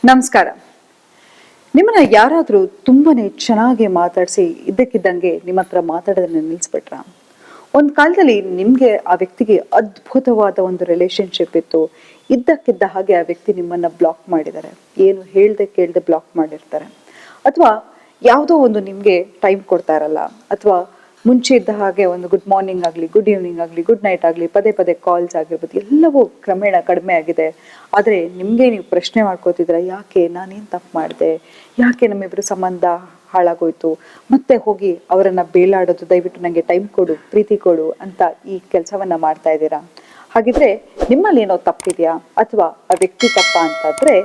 ನಮಸ್ಕಾರ. ನಿಮ್ಮನ್ನ ಯಾರಾದ್ರೂ ತುಂಬಾನೇ ಚೆನ್ನಾಗಿ ಮಾತಾಡಿಸಿ ಇದ್ದಕ್ಕಿದ್ದಂಗೆ ನಿಮ್ಮ ಹತ್ರ ಮಾತಾಡೋದನ್ನ ನಿಲ್ಲಿಸ್ಬಿಟ್ರ? ಒಂದ್ ಕಾಲದಲ್ಲಿ ನಿಮ್ಗೆ ಆ ವ್ಯಕ್ತಿಗೆ ಅದ್ಭುತವಾದ ಒಂದು ರಿಲೇಶನ್ಶಿಪ್ ಇತ್ತು, ಇದ್ದಕ್ಕಿದ್ದ ಹಾಗೆ ಆ ವ್ಯಕ್ತಿ ನಿಮ್ಮನ್ನ ಬ್ಲಾಕ್ ಮಾಡಿದ್ದಾರೆ, ಏನು ಹೇಳ್ದೆ ಕೇಳ್ದೆ ಬ್ಲಾಕ್ ಮಾಡಿರ್ತಾರೆ. ಅಥವಾ ಯಾವುದೋ ಒಂದು ನಿಮ್ಗೆ ಟೈಮ್ ಕೊಡ್ತಾ ಇರಲ್ಲ, ಅಥವಾ ಮುಂಚೆ ಇದ್ದ ಹಾಗೆ ಒಂದು ಗುಡ್ ಮಾರ್ನಿಂಗ್ ಆಗಲಿ, ಗುಡ್ ಈವ್ನಿಂಗ್ ಆಗಲಿ, ಗುಡ್ ನೈಟ್ ಆಗಲಿ, ಪದೇ ಪದೇ ಕಾಲ್ಸ್ ಆಗಿರ್ಬೋದು, ಎಲ್ಲವೂ ಕ್ರಮೇಣ ಕಡಿಮೆ ಆಗಿದೆ. ಆದರೆ ನಿಮಗೆ ನೀವು ಪ್ರಶ್ನೆ ಮಾಡ್ಕೋತಿದ್ರೆ, ಯಾಕೆ ನಾನೇನು ತಪ್ಪು ಮಾಡಿದೆ, ಯಾಕೆ ನಮ್ಮಿಬ್ಬರು ಸಂಬಂಧ ಹಾಳಾಗೋಯ್ತು, ಮತ್ತೆ ಹೋಗಿ ಅವರನ್ನ ಬೇಲಾಡೋದು, ದಯವಿಟ್ಟು ನನಗೆ ಟೈಮ್ ಕೊಡು, ಪ್ರೀತಿ ಕೊಡು ಅಂತ ಈ ಕೆಲಸವನ್ನ ಮಾಡ್ತಾ ಇದ್ದೀರಾ? ಹಾಗಿದ್ರೆ ನಿಮ್ಮಲ್ಲಿ ಏನೋ ತಪ್ಪಿದೆಯಾ, ಅಥವಾ ಆ ವ್ಯಕ್ತಿ ತಪ್ಪ ಅಂತಾದ್ರೆ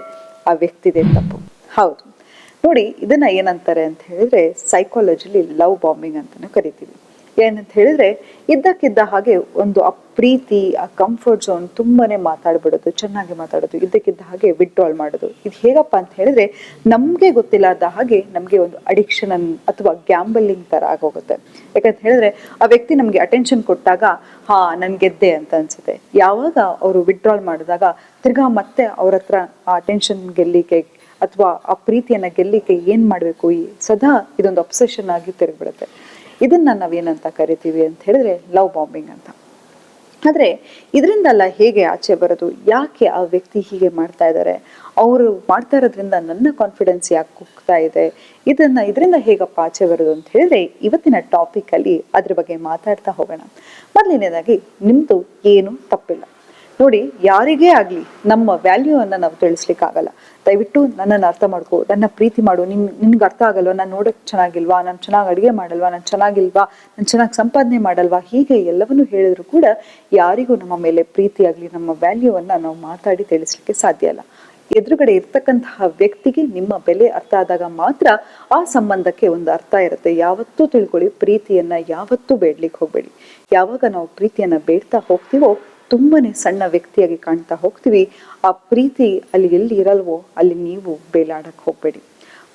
ಆ ವ್ಯಕ್ತಿದೇ ತಪ್ಪು. ಹೌದು ನೋಡಿ, ಇದನ್ನ ಏನಂತಾರೆ ಅಂತ ಹೇಳಿದ್ರೆ ಸೈಕಾಲಜಿಲಿ ಲವ್ ಬಾಂಬಿಂಗ್ ಅಂತಾನೆ ಕರಿತೀವಿ. ಏನಂತ ಹೇಳಿದ್ರೆ ಇದ್ದಕ್ಕಿದ್ದ ಹಾಗೆ ಒಂದು ಆ ಪ್ರೀತಿ, ಆ ಕಂಫರ್ಟ್ ಝೋನ್ ತುಂಬಾನೇ ಮಾತಾಡ್ಬಿಡೋದು, ಚೆನ್ನಾಗಿ ಮಾತಾಡೋದು, ಇದ್ದಕ್ಕಿದ್ದ ಹಾಗೆ ವಿಡ್ರಾಲ್ ಮಾಡೋದು. ಇದು ಹೇಗಪ್ಪ ಅಂತ ಹೇಳಿದ್ರೆ ನಮ್ಗೆ ಗೊತ್ತಿಲ್ಲದ ಹಾಗೆ ನಮ್ಗೆ ಒಂದು ಅಡಿಕ್ಷನ್ ಅಥವಾ ಗ್ಯಾಂಬಲಿಂಗ್ ತರ ಆಗೋಗುತ್ತೆ. ಯಾಕಂತ ಹೇಳಿದ್ರೆ ಆ ವ್ಯಕ್ತಿ ನಮ್ಗೆ ಅಟೆನ್ಷನ್ ಕೊಟ್ಟಾಗ ನನ್ ಗೆದ್ದೆ ಅಂತ ಅನ್ಸುತ್ತೆ. ಯಾವಾಗ ಅವರು ವಿಡ್ರಾಲ್ ಮಾಡಿದಾಗ ತಿರ್ಗಾ ಮತ್ತೆ ಅವ್ರ ಹತ್ರ ಆ ಅಟೆನ್ಷನ್ ಗೆಲ್ಲಿಕೆ ಅಥವಾ ಆ ಪ್ರೀತಿಯನ್ನ ಗೆಲ್ಲಿಕ್ಕೆ ಏನ್ ಮಾಡ್ಬೇಕು, ಸದಾ ಇದೊಂದು ಅಬ್ಸೆಷನ್ ಆಗಿ ತಿರುಗ್ಬಿಡುತ್ತೆ. ಇದನ್ನ ನಾವೇನಂತ ಕರಿತೀವಿ ಅಂತ ಹೇಳಿದ್ರೆ ಲವ್ ಬಾಂಬಿಂಗ್ ಅಂತ. ಆದ್ರೆ ಇದರಿಂದಲ್ಲ ಹೇಗೆ ಆಚೆ ಬರೋದು, ಯಾಕೆ ಆ ವ್ಯಕ್ತಿ ಹೀಗೆ ಮಾಡ್ತಾ ಇದ್ದಾರೆ, ಅವರು ಮಾಡ್ತಾ ಇರೋದ್ರಿಂದ ನನ್ನ ಕಾನ್ಫಿಡೆನ್ಸ್ ಯಾಕೆ ಕುಗ್ತಾ ಇದೆ, ಇದರಿಂದ ಹೇಗಪ್ಪ ಆಚೆ ಬರೋದು ಅಂತ ಹೇಳಿದ್ರೆ ಇವತ್ತಿನ ಟಾಪಿಕ್ ಅಲ್ಲಿ ಅದ್ರ ಬಗ್ಗೆ ಮಾತಾಡ್ತಾ ಹೋಗೋಣ. ಮೊದಲನೇದಾಗಿ ನಿಮ್ದು ಏನು ತಪ್ಪಿಲ್ಲ ನೋಡಿ. ಯಾರಿಗೇ ಆಗ್ಲಿ ನಮ್ಮ ವ್ಯಾಲ್ಯೂ ಅನ್ನ ನಾವು ತಿಳಿಸ್ಲಿಕ್ಕೆ ಆಗಲ್ಲ. ದಯವಿಟ್ಟು ನನ್ನನ್ನು ಅರ್ಥ ಮಾಡ್ಕೋ, ನನ್ನ ಪ್ರೀತಿ ಮಾಡು, ನಿನ್ಗೆ ಅರ್ಥ ಆಗಲ್ವಾ, ನಾನು ನೋಡಕ್ ಚೆನ್ನಾಗಿಲ್ವಾ, ನಾನು ಚೆನ್ನಾಗಿ ಅಡುಗೆ ಮಾಡಲ್ವಾ, ನಾನು ಚೆನ್ನಾಗಿಲ್ವಾ, ನಾನು ಚೆನ್ನಾಗಿ ಸಂಪಾದನೆ ಮಾಡಲ್ವಾ, ಹೀಗೆ ಎಲ್ಲವನ್ನೂ ಹೇಳಿದ್ರು ಕೂಡ ಯಾರಿಗೂ ನಮ್ಮ ಮೇಲೆ ಪ್ರೀತಿ ಆಗ್ಲಿ, ನಮ್ಮ ವ್ಯಾಲ್ಯೂವನ್ನ ನಾವು ಮಾತಾಡಿ ತಿಳಿಸ್ಲಿಕ್ಕೆ ಸಾಧ್ಯ ಇಲ್ಲ. ಎದುರುಗಡೆ ಇರ್ತಕ್ಕಂತಹ ವ್ಯಕ್ತಿಗೆ ನಿಮ್ಮ ಬೆಲೆ ಅರ್ಥ ಆದಾಗ ಮಾತ್ರ ಆ ಸಂಬಂಧಕ್ಕೆ ಒಂದು ಅರ್ಥ ಇರುತ್ತೆ. ಯಾವತ್ತೂ ತಿಳ್ಕೊಳ್ಳಿ, ಪ್ರೀತಿಯನ್ನ ಯಾವತ್ತೂ ಬೇಡ್ಲಿಕ್ಕೆ ಹೋಗ್ಬೇಡಿ. ಯಾವಾಗ ನಾವು ಪ್ರೀತಿಯನ್ನ ಬೇಡ್ತಾ ಹೋಗ್ತೀವೋ ತುಂಬಾನೇ ಸಣ್ಣ ವ್ಯಕ್ತಿಯಾಗಿ ಕಾಣ್ತಾ ಹೋಗ್ತೀವಿ. ಆ ಪ್ರೀತಿ ಅಲ್ಲಿ ಎಲ್ಲಿ ಇರಲ್ವೋ ಅಲ್ಲಿ ನೀವು ಬೇಲಾಡಕ್ ಹೋಗ್ಬೇಡಿ.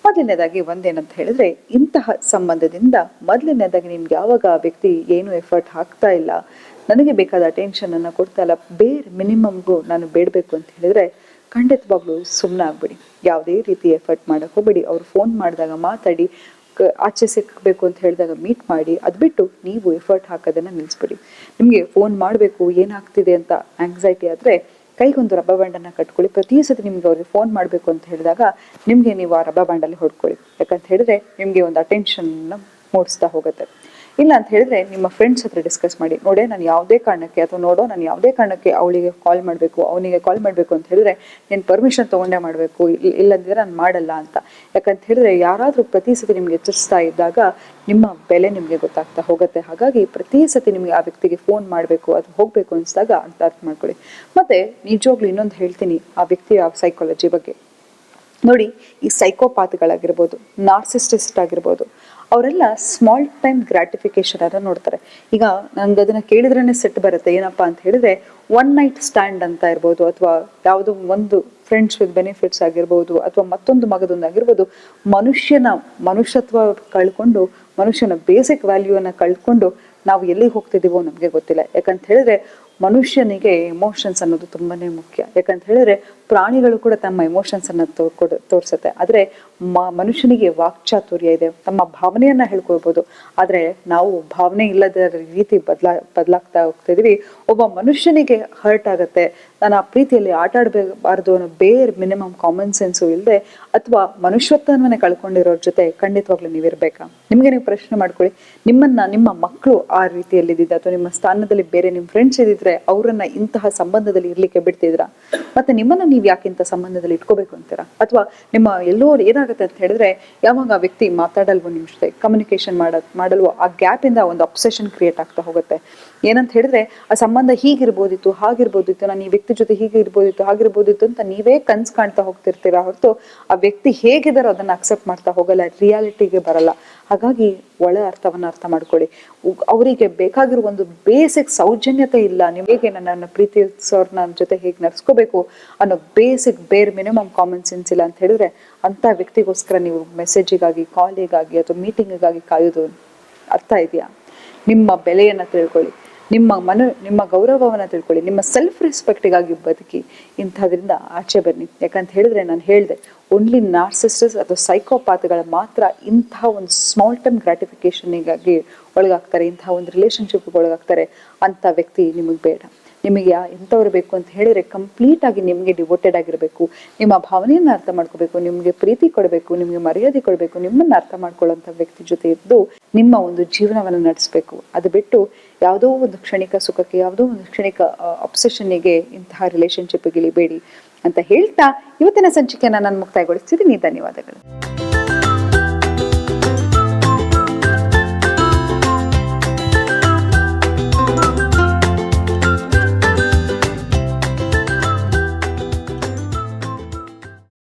ಮೊದಲನೇದಾಗಿ ಒಂದೇನಂತ ಹೇಳಿದ್ರೆ, ಇಂತಹ ಸಂಬಂಧದಿಂದ ಮೊದಲನೇದಾಗಿ ನಿಮ್ಗೆ ಯಾವಾಗ ಆ ವ್ಯಕ್ತಿ ಏನು ಎಫರ್ಟ್ ಹಾಕ್ತಾ ಇಲ್ಲ, ನನಗೆ ಬೇಕಾದ ಅಟೆನ್ಷನ್ ಅನ್ನ ಕೊಡ್ತಾ ಇಲ್ಲ, ಬೇರೆ ಮಿನಿಮಮ್ಗೂ ನಾನು ಬೇಡಬೇಕು ಅಂತ ಹೇಳಿದ್ರೆ ಖಂಡಿತವಾಗ್ಲೂ ಸುಮ್ಮನೆ ಆಗ್ಬಿಡಿ. ಯಾವುದೇ ರೀತಿ ಎಫರ್ಟ್ ಮಾಡಕ್ ಹೋಗ್ಬೇಡಿ. ಅವ್ರು ಫೋನ್ ಮಾಡಿದಾಗ ಮಾತಾಡಿ, ಆಚೆ ಸಿಕ್ಬೇಕು ಅಂತ ಹೇಳಿದಾಗ ಮೀಟ್ ಮಾಡಿ, ಅದ್ ಬಿಟ್ಟು ನೀವು ಎಫರ್ಟ್ ಹಾಕೋದನ್ನ ನಿಲ್ಸ್ಬಿಡಿ. ನಿಮ್ಗೆ ಫೋನ್ ಮಾಡ್ಬೇಕು, ಏನಾಗ್ತಿದೆ ಅಂತ ಆಂಗ್ಸೈಟಿ ಆದ್ರೆ ಕೈಗೊಂದು ರಬ್ಬರ್ ಬ್ಯಾಂಡ್ ಅನ್ನ ಕಟ್ಕೊಳ್ಳಿ. ಪ್ರತಿ ಸತಿ ನಿಮ್ಗೆ ಅವ್ರಿಗೆ ಫೋನ್ ಮಾಡ್ಬೇಕು ಅಂತ ಹೇಳಿದಾಗ ನಿಮ್ಗೆ ನೀವು ಆ ರಬ್ಬರ್ ಬ್ಯಾಂಡ್ ಅಲ್ಲಿ ಹೊಡ್ಕೊಳ್ಳಿ. ಯಾಕಂತ ಹೇಳಿದ್ರೆ ನಿಮ್ಗೆ ಒಂದು ಅಟೆನ್ಷನ್ ಮೂಡಿಸ್ತಾ ಹೋಗುತ್ತೆ. ಇಲ್ಲ ಅಂತ ಹೇಳಿದ್ರೆ ನಿಮ್ಮ ಫ್ರೆಂಡ್ಸ್ ಹತ್ರ ಡಿಸ್ಕಸ್ ಮಾಡಿ, ನೋಡೇ ನಾನು ಯಾವುದೇ ಕಾರಣಕ್ಕೆ, ಅಥವಾ ನೋಡೋ ನಾನು ಯಾವುದೇ ಕಾರಣಕ್ಕೆ ಅವಳಿಗೆ ಕಾಲ್ ಮಾಡಬೇಕು, ಅವನಿಗೆ ಕಾಲ್ ಮಾಡಬೇಕು ಅಂತ ಹೇಳಿದ್ರೆ ನೀನು ಪರ್ಮಿಷನ್ ತಗೊಂಡೇ ಮಾಡಬೇಕು, ಇಲ್ಲಂದಿದ್ರೆ ನಾನು ಮಾಡಲ್ಲ ಅಂತ. ಯಾಕಂತ ಹೇಳಿದ್ರೆ ಯಾರಾದ್ರೂ ಪ್ರತಿ ಸತಿ ನಿಮ್ಗೆ ಎಚ್ಚರಿಸ್ತಾ ಇದ್ದಾಗ ನಿಮ್ಮ ಬೆಲೆ ನಿಮ್ಗೆ ಗೊತ್ತಾಗ್ತಾ ಹೋಗುತ್ತೆ. ಹಾಗಾಗಿ ಪ್ರತಿ ಸತಿ ನಿಮ್ಗೆ ಆ ವ್ಯಕ್ತಿಗೆ ಫೋನ್ ಮಾಡಬೇಕು ಅಥವಾ ಹೋಗ್ಬೇಕು ಅನ್ಸಿದಾಗ ಅಂತ ಅರ್ಥ ಮಾಡ್ಕೊಳ್ಳಿ. ಮತ್ತೆ ನಿಜವಾಗ್ಲೂ ಇನ್ನೊಂದು ಹೇಳ್ತೀನಿ ಆ ವ್ಯಕ್ತಿಯ ಸೈಕಾಲಜಿ ಬಗ್ಗೆ. ನೋಡಿ, ಈ ಸೈಕೋಪಾತ್ಗಳಾಗಿರ್ಬೋದು, ನಾರ್ಸಿಸಿಸ್ಟ್ ಆಗಿರ್ಬೋದು, ಅವರೆಲ್ಲ ಸ್ಮಾಲ್ ಟೈಮ್ ಗ್ರಾಟಿಫಿಕೇಶನ್ ಅನ್ನ ನೋಡ್ತಾರೆ. ಈಗ ನಂಗೆ ಅದನ್ನ ಕೇಳಿದ್ರೇನೆ ಸೆಟ್ ಬರುತ್ತೆ. ಏನಪ್ಪಾ ಅಂತ ಹೇಳಿದ್ರೆ ಒನ್ ನೈಟ್ ಸ್ಟ್ಯಾಂಡ್ ಅಂತ ಇರ್ಬೋದು, ಅಥವಾ ಯಾವುದೋ ಒಂದು ಫ್ರೆಂಡ್ಸ್ ವಿತ್ ಬೆನಿಫಿಟ್ಸ್ ಆಗಿರ್ಬೋದು, ಅಥವಾ ಮತ್ತೊಂದು ಮಗದೊಂದಾಗಿರ್ಬೋದು, ಮನುಷ್ಯತ್ವ ಕಳ್ಕೊಂಡು, ಮನುಷ್ಯನ ಬೇಸಿಕ್ ವ್ಯಾಲ್ಯೂ ಅನ್ನ ಕಳ್ಕೊಂಡು ನಾವು ಎಲ್ಲಿಗೆ ಹೋಗ್ತಿದೀವೋ ನಮ್ಗೆ ಗೊತ್ತಿಲ್ಲ. ಯಾಕಂತ ಹೇಳಿದ್ರೆ ಮನುಷ್ಯನಿಗೆ ಎಮೋಷನ್ಸ್ ಅನ್ನೋದು ತುಂಬಾನೇ ಮುಖ್ಯ. ಯಾಕಂತ ಹೇಳಿದ್ರೆ ಪ್ರಾಣಿಗಳು ಕೂಡ ತಮ್ಮ ಎಮೋಷನ್ಸ್ ಅನ್ನ ತೋರ್ಸುತ್ತೆ. ಆದ್ರೆ ಮನುಷ್ಯನಿಗೆ ವಾಕ್ಚಾತುರ್ಯ ಇದೆ, ತಮ್ಮ ಭಾವನೆಯನ್ನ ಹೇಳ್ಕೊಳ್ಬಹುದು. ಆದ್ರೆ ನಾವು ಭಾವನೆ ಇಲ್ಲದ ರೀತಿ ಬದಲಾಗ್ತಾ ಹೋಗ್ತಿದೀವಿ. ಒಬ್ಬ ಮನುಷ್ಯನಿಗೆ ಹರ್ಟ್ ಆಗತ್ತೆ, ನಾನು ಆ ಪ್ರೀತಿಯಲ್ಲಿ ಆಟ ಆಡಬಾರ್ದು ಅನ್ನೋ ಬೇರ್ ಮಿನಿಮಮ್ ಕಾಮನ್ ಸೆನ್ಸು ಇಲ್ಲದೆ, ಅಥವಾ ಮನುಷ್ಯತ್ವವನ್ನೇ ಕಳ್ಕೊಂಡಿರೋರ್ ಜೊತೆ ಖಂಡಿತವಾಗ್ಲೂ ನೀವಿರ್ಬೇಕಾ? ನಿಮ್ಗೆ ನೀವು ಪ್ರಶ್ನೆ ಮಾಡ್ಕೊಳ್ಳಿ. ನಿಮ್ಮ ಮಕ್ಕಳು ಆ ರೀತಿಯಲ್ಲಿ ಇದ್ದಿದ್ದ, ಅಥವಾ ನಿಮ್ಮ ಸ್ಥಾನದಲ್ಲಿ ಬೇರೆ ನಿಮ್ಮ ಫ್ರೆಂಡ್ಸ್ ಇದ್ದಿದ್ರೆ ಅವರನ್ನ ಇಂತಹ ಸಂಬಂಧದಲ್ಲಿ ಇರ್ಲಿಕ್ಕೆ ಬಿಡ್ತಿದ್ರ? ಮತ್ತೆ ನಿಮ್ಮನ್ನ ನೀವು ಯಾಕೆ ಇಂಥ ಸಂಬಂಧದಲ್ಲಿ ಇಟ್ಕೋಬೇಕು ಅಂತೀರಾ? ಅಥವಾ ನಿಮ್ಮ ಎಲ್ಲೋ ಏನಾಗುತ್ತೆ ಅಂತ ಹೇಳಿದ್ರೆ, ಯಾವಾಗ ಆ ವ್ಯಕ್ತಿ ಮಾತಾಡಲ್ವೋ ನಿಮ್ಮ ಜೊತೆ, ಕಮ್ಯುನಿಕೇಶನ್ ಮಾಡಲ್ವೋ, ಆ ಗ್ಯಾಪ್ ಇಂದ ಒಂದು ಅಬ್ಸೆಷನ್ ಕ್ರಿಯೇಟ್ ಆಗ್ತಾ ಹೋಗುತ್ತೆ. ಏನಂತ ಹೇಳಿದ್ರೆ ಆ ಸಂಬಂಧ ಹೀಗಿರ್ಬೋದಿತ್ತು, ಹಾಗಿರ್ಬೋದಿತ್ತು, ನಾನು ಈ ವ್ಯಕ್ತಿ ಜೊತೆ ಹೀಗೆ ಇರ್ಬೋದಿತ್ತು, ಹಾಗಿರ್ಬೋದಿತ್ತು ಅಂತ ನೀವೇ ಕನ್ಸ್ ಕಾಣ್ತಾ ಹೋಗ್ತಿರ್ತೀರಾ ಹೊರತು ಆ ವ್ಯಕ್ತಿ ಹೇಗಿದಾರೋ ಅದನ್ನ ಅಕ್ಸೆಪ್ಟ್ ಮಾಡ್ತಾ ಹೋಗಲ್ಲ, ರಿಯಾಲಿಟಿಗೆ ಬರಲ್ಲ. ಹಾಗಾಗಿ ಒಳ ಅರ್ಥವನ್ನ ಅರ್ಥ ಮಾಡ್ಕೊಳ್ಳಿ. ಅವರಿಗೆ ಬೇಕಾಗಿರೋ ಒಂದು ಬೇಸಿಕ್ ಸೌಜನ್ಯತೆ ಇಲ್ಲ. ನೀವು ಹೇಗೆ ನನ್ನ ಪ್ರೀತಿಸೋರ್ನ ಜೊತೆ ಹೇಗೆ ನಡ್ಸ್ಕೋಬೇಕು ಅನ್ನೋ ಬೇಸಿಕ್ ಬೇರ್ ಮಿನಿಮಮ್ ಕಾಮನ್ ಸೆನ್ಸ್ ಇಲ್ಲ ಅಂತ ಹೇಳಿದ್ರೆ ಅಂತ ವ್ಯಕ್ತಿಗೋಸ್ಕರ ನೀವು ಮೆಸೇಜಿಗಾಗಿ, ಕಾಲಿಗಾಗಿ ಅಥವಾ ಮೀಟಿಂಗಿಗಾಗಿ ಕಾಯೋದು ಅರ್ಥ ಇದೆಯಾ? ನಿಮ್ಮ ಬೆಲೆಯನ್ನ ತಿಳ್ಕೊಳ್ಳಿ. ನಿಮ್ಮ ಗೌರವವನ್ನು ತಿಳ್ಕೊಳ್ಳಿ, ನಿಮ್ಮ ಸೆಲ್ಫ್ ರೆಸ್ಪೆಕ್ಟಿಗಾಗಿ ಬದುಕಿ. ಇಂಥದ್ರಿಂದ ಆಚೆ ಬನ್ನಿ. ಯಾಕಂತ ಹೇಳಿದ್ರೆ ನಾನು ಹೇಳಿದೆ, ಓನ್ಲಿ ನಾರ್ಸಿಸ್ಟಸ್ ಅಥವಾ ಸೈಕೋಪಾತ್ಗಳ ಮಾತ್ರ ಇಂಥ ಒಂದು ಸ್ಮಾಲ್ ಟರ್ಮ್ ಗ್ರಾಟಿಫಿಕೇಶನ್ಗಾಗಿ ಒಳಗಾಗ್ತಾರೆ, ಇಂಥ ಒಂದು ರಿಲೇಶನ್ಶಿಪ್ಗೆ ಒಳಗಾಗ್ತಾರೆ. ಅಂಥ ವ್ಯಕ್ತಿ ನಿಮಗೆ ಬೇಡ. ನಿಮಗೆ ಎಂಥವ್ರು ಬೇಕು ಅಂತ ಹೇಳಿದ್ರೆ ಕಂಪ್ಲೀಟ್ ಆಗಿ ನಿಮಗೆ ಡಿವೋಟೆಡ್ ಆಗಿರಬೇಕು, ನಿಮ್ಮ ಭಾವನೆಯನ್ನು ಅರ್ಥ ಮಾಡ್ಕೋಬೇಕು, ನಿಮಗೆ ಪ್ರೀತಿ ಕೊಡಬೇಕು, ನಿಮಗೆ ಮರ್ಯಾದೆ ಕೊಡಬೇಕು, ನಿಮ್ಮನ್ನು ಅರ್ಥ ಮಾಡ್ಕೊಳ್ಳೋಂಥ ವ್ಯಕ್ತಿ ಜೊತೆ ಇದ್ದು ನಿಮ್ಮ ಒಂದು ಜೀವನವನ್ನು ನಡೆಸಬೇಕು. ಅದು ಬಿಟ್ಟು ಯಾವುದೋ ಒಂದು ಕ್ಷಣಿಕ ಸುಖಕ್ಕೆ, ಯಾವುದೋ ಒಂದು ಕ್ಷಣಿಕ ಅಬ್ಸೆಷನ್ನಿಗೆ ಇಂತಹ ರಿಲೇಶನ್ಶಿಪ್ಗೆ ಇಳಿಬೇಡಿ ಅಂತ ಹೇಳ್ತಾ ಇವತ್ತಿನ ಸಂಚಿಕೆಯನ್ನು ನಾನು ಮುಕ್ತಾಯಗೊಳಿಸ್ತಿದ್ದೀನಿ. ಧನ್ಯವಾದಗಳು.